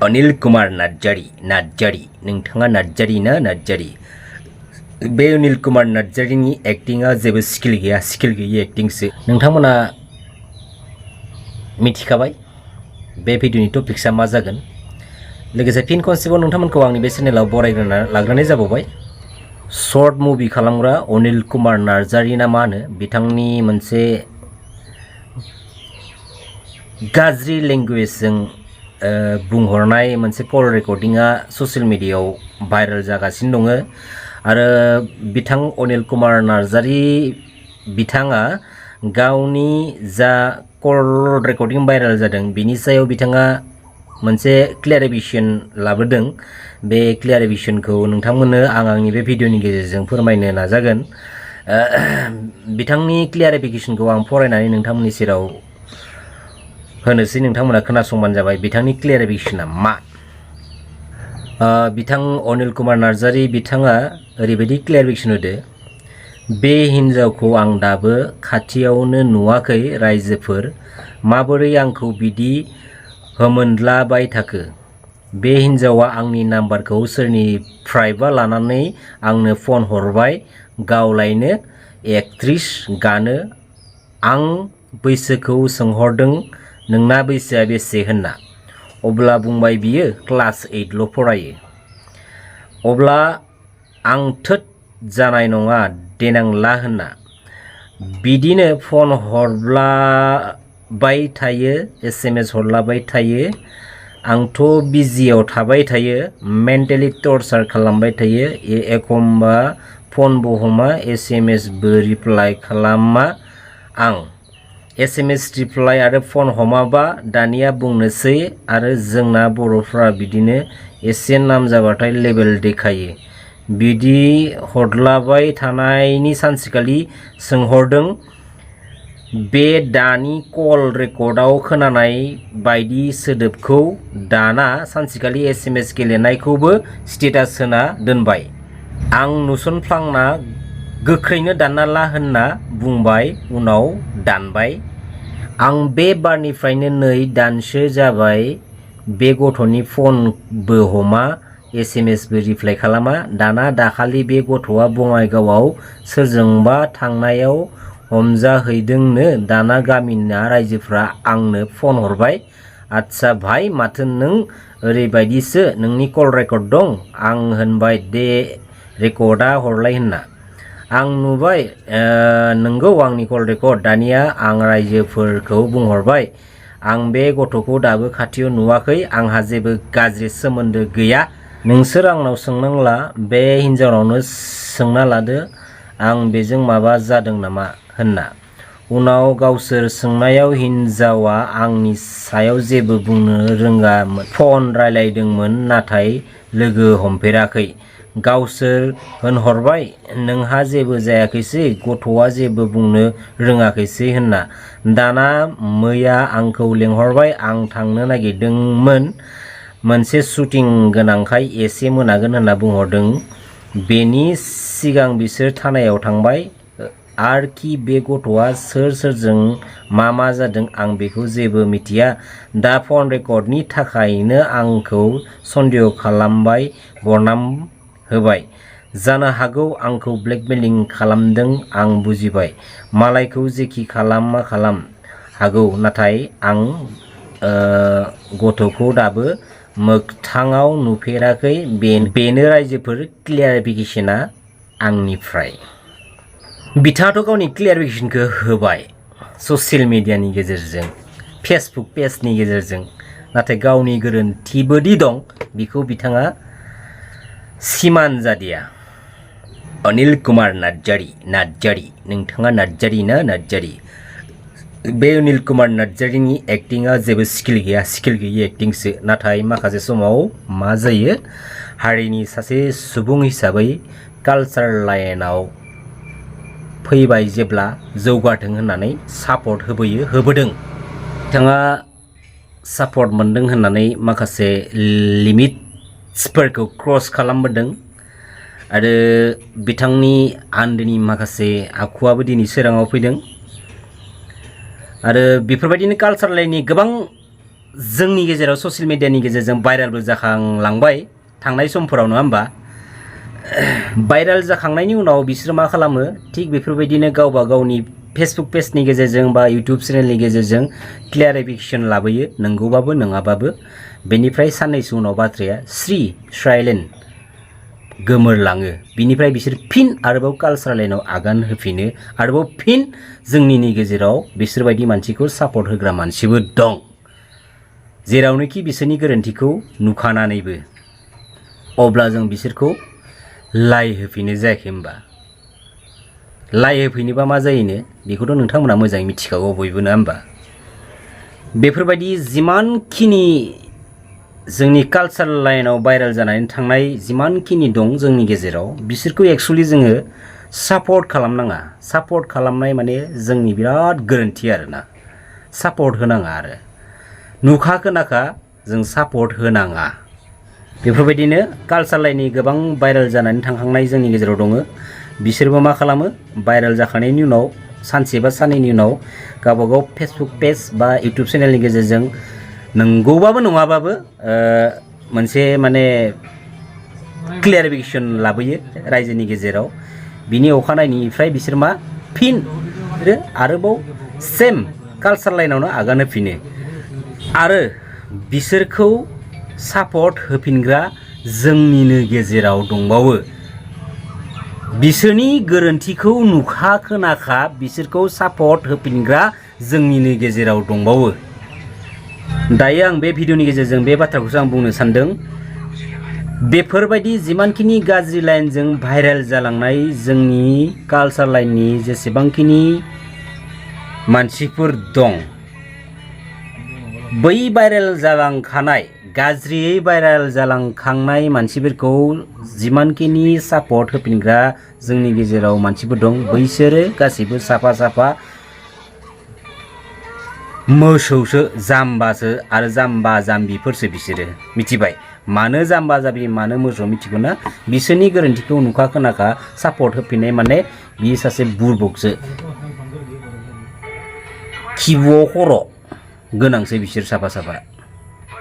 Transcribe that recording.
Anil kr.Narzary नोंथाङा नार्जारी ना नार्जारी बे अनिल kr.Narzary एक्टिंगा जेबो स्किल गैयि एक्टिंसो नोंथांमोना मिथिखाबाय बे भिडिअनि टपिक्सआ मा जागोन लोगोसे फिन खनसेबाव नोंथांमोनखौ आंनि बे चेनेलाव बरायग्रोना लाग्रोनाय जाबावबाय शर्ट मुभि खालामग्रा अनिल kr.Narzary ना मा होनो बिथांनि मोनसे गाज्रि लेंगुवेजजों बुंहरनाय मोनसे कल रेकर्डिंआ ससियेल मिडियायाव भाइरेल जागासिनो दङ आरो बिथां अनिल kr.Narzary बिथाङा गावनि जा कल रेकर्डिं भाइरेल जादों बिनि सायाव बिथाङा मोनसे क्लेरिफिकेशन लाबोदों बे क्लेरिफिकेशनखौ नोंथांमोननो आंनि बे भिडिअनि गेजेरजों फोरमायनो नाजागोन बिथांनि क्लेरिफिकेशनखौ आं फरायनानै नोंथांमोननि सेराव होनोसै नोंथांमोना खोनासंबानो जाबाय बिथांनि क्लेरिफिकेशना मा बिथां अनिल kr.Narzary बिथाङा ओरैबायदि क्लेरिफिकेशन होदो बे हिनजावखौ आं दाबो खाथियावनो नुवाखै रायजोफोर माबोरै आंखौ बिदि होमोनलाबाय थाखो बे हिनजावा आंनि नाम्बारखौ सोरनिफ्रायबा लानानै आंनो फन हरबाय गावलायनो एक्ट्रेस गानो आं बैसोखौ सोंहरदों नोंना बैसोआ बेसे होनना अब्ला बुंबाय बियो क्लास 8ल' फरायो अब्ला आं थोद जानाय नङा देनां ला होनना बिदिनो फन हरलाबाय थायो SMS हरलाबाय थायो आंथ' बिजियाव थाबाय थायो मेन्टेलि टर्चार खालामबाय थायो एखमबा फनबो हमा SMSबो रिप्लाइ खालामा आं SMS रिप्लाइ आरो फन हमाबा दानिया बुंनोसै आरो जोंना बर'फ्रा बिदिनो एसे नाम जाबाथाय लेबेल देखायो बिदि हरलाबाय थानायनि सानसेखालि सोंहरदों बे दानि कल रेकर्डआव खोनानाय बायदि सोदोबखौ दाना सानसेखालि SMS गेलेनायखौबो स्टेटास होना दोनबाय आं नुसनफ्लांना गोख्रैनो दानना ला होनना बुंबाय उनाव दानबाय आं बे बारनिफ्रायनो 2 दानसो जाबाय बे गथ'नि फनबो हमा SMSबो रिप्लाइ खालामा दाना दाखालि बे गथ'आ बङाइगावआव सोरजोंबा थांनायाव हमजाहैदोंनो दाना गामिना रायजोफ्रा आंनो फन हरबाय आच्छा भाई माथो नों ओरैबायदिसो नोंनि कल रेकर्ड दं आं होनबाय दे रेकर्डआ हरलाय होनना आं नुबाय नंगौ आंनि कल रेकर्ड दानिया आं रायजोफोरखौ बुंहरबाय आं बे गथ'खौ दाबो खाथियाव नुवाखै आंहा जेबो गाज्रि सोमोन्दो गैया नोंसोर आंनाव सोंनांला बे हिनजावनावनो सोंना लादो आं बेजों माबा जादों नामा होनना उनाव गावसोर सोंनायाव हिनजावा आंनि सायाव जेबो बुंनो रोङामोन फन रायलायदोंमोन नाथाय लोगो हमफेराखै गावसोर होनहरबाय नोंहा जेबो जायाखैसै गथ'आ जेबो बुंनो रोङाखैसै होनना दाना मैया आंखौ लेंहरबाय आं थांनो नागिरदोंमोन मोनसे शुटिं गोनांखाय एसे मोनागोन होनना बुंहरदों बेनि सिगां बिसोर थानायाव थांबाय आरखि बे गथ'आ सोरजों मा जादों आं बेखौ जेबो मिथिया दा फन रेकर्डनि थाखायनो आंखौ सन्देह खालामबाय बरनाम होबाय जानो हागौ आंखौ ब्लेकमेलिं खालामदों आं बुजिबाय मालायखौ जेखि खालाम हागौ नाथाय आं गथ'खौ दाबो मोगथाङाव नुफेराखै बेनो रायजोफोर क्लियारिफिकेशना आंनिफ्राय बिथाङाथ' गावनि क्लियारिफिकेशनखौ होबाय ससियेल मिडियानि गेजेरजों फेसबुक पेजनि गेजेरजों नाथाय गावनि गोरोन्थिबोदि दं बेखौ बिथाङा सिमान जादिया अनिल kr.Narzary नोंथाङा नार्जारी ना नार्जारी बे अनिल kr.Narzary एक्टिंगा जेबो स्किल गैयि एक्टिंसो नाथाय माखासे समाव मा जायो हारिनि सासे सुबुं हिसाबै कालचार लाइनाव फैबाय जेब्ला जौगाथों होननानै सापर्ट होबोदों बिथाङा सापर्ट मोनदों होननानै माखासे लिमिट्सफोरखौ क्रस खालामबोदों आरो बिथांनि आन्दोनि माखासे आखुआबो दिनै सोराङाव फैदों आरो बेफोरबायदिनो कालचार लाइननि गोबां जोंनि गेजेराव ससियेल मिडियानि गेजेरजों भाइरालबो जाखांलांबाय थांनाय समफोराव नङा होमबा भाइराल जाखांनायनि उनाव बिसोर मा खालामो थिग बेफोरबायदिनो गावबा गावनि फेसबुक पेजनि गेजेरजों बा इउटिउब चेनेलनि गेजेरजों क्लियारिफिकेसन लाबोयो नंगौबाबो नङाबाबो बेनिफ्राय साननैसो उनाव बाथ्राया साइलेन्ट गोमोरलाङो बिनिफ्राय बिसोर फिन आरोबाव कालचार लाइनाव आगान होफिनो आरोबाव फिन जोंनिनि गेजेराव बिसोरबायदि मानसिखौ सापर्ट होग्रा मानसिबो दं जेरावनोखि बिसोरनि गोरोन्थिखौ नुखानानैबो अब्ला जों बिसोरखौ लाइ होफिनो जायाखै होमबा लाइ होफिनोबा मा जायोनो बेखौथ' नोंथांमोना मोजाङै मिथिखागौ बयबो ना होमबा बेफोरबायदि जिमानखिनि जोंनि कालचार लाइनाव भाइराल जानानै थांनाय जिमानखिनि दं जोंनि गेजेराव बिसोरखौ एक्चुअली जोङो सापर्ट खालामनाङा सापर्ट खालामनाय माने जोंनि बिराद गोरोन्थि आरोना सापर्ट होनाङा आरो नुखा खोनाखा जों सापर्ट होनाङा बेफोरबायदिनो कालचार लाइननि गोबां भाइराल जानानै थांखांनाय जोंनि गेजेराव दङ बिसोरबो मा खालामो भाइराल जाखांनायनि उनाव सानसे बा साननैनि उनाव गावबागाव फेसबुक पेज बा इउटिउब चेनेलनि गेजेरजों नंगौबाबो नङाबाबो मोनसे माने क्लियारिफिकेसन लाबोयो रायजोनि गेजेराव बिनि अखानायनिफ्राय बिसोर मा फिन आरोबाव सेम कालचार लाइनावनो आगान होफिनो आरो बिसोरखौ सापर्ट होफिनग्रा जोंनिनो गेजेराव दंबावो बिसोरनि गोरोन्थिखौ नुखा खोनाखा बिसोरखौ सापर्ट होफिनग्रा जोंनिनो गेजेराव दंबावो दायो आं बे भिडिअनि गेजेरजों बे बाथ्राखौसो आं बुंनो सानदों बेफोरबायदि जिमानखिनि गाज्रि लाइनजों भाइराल जालांनाय जोंनि कालचार लाइननि जेसेबांखिनि मानसिफोर दं बै भाइराल जालांखानाय गाज्रियै भाइराल जालांखांनाय मानसिफोरखौ जिमानखिनि सापर्ट होफिनग्रा जोंनि गेजेराव मानसिफोर दं बैसोरो गासैबो साफा साफा मोसौसो जाम्बासो आरो जाम्बा जाम्बिफोरसो बिसोरो मिथिबाय मानो जाम्बा जाम्बि मानो मोसौ मिथिगौ ना बिसोरनि गोरोन्थिखौ नुखा खोनाखा सापर्ट होफिननाय माने बियो सासे बुरबकसो खिबुआव खर' गोनांसो बिसोर साफा साफा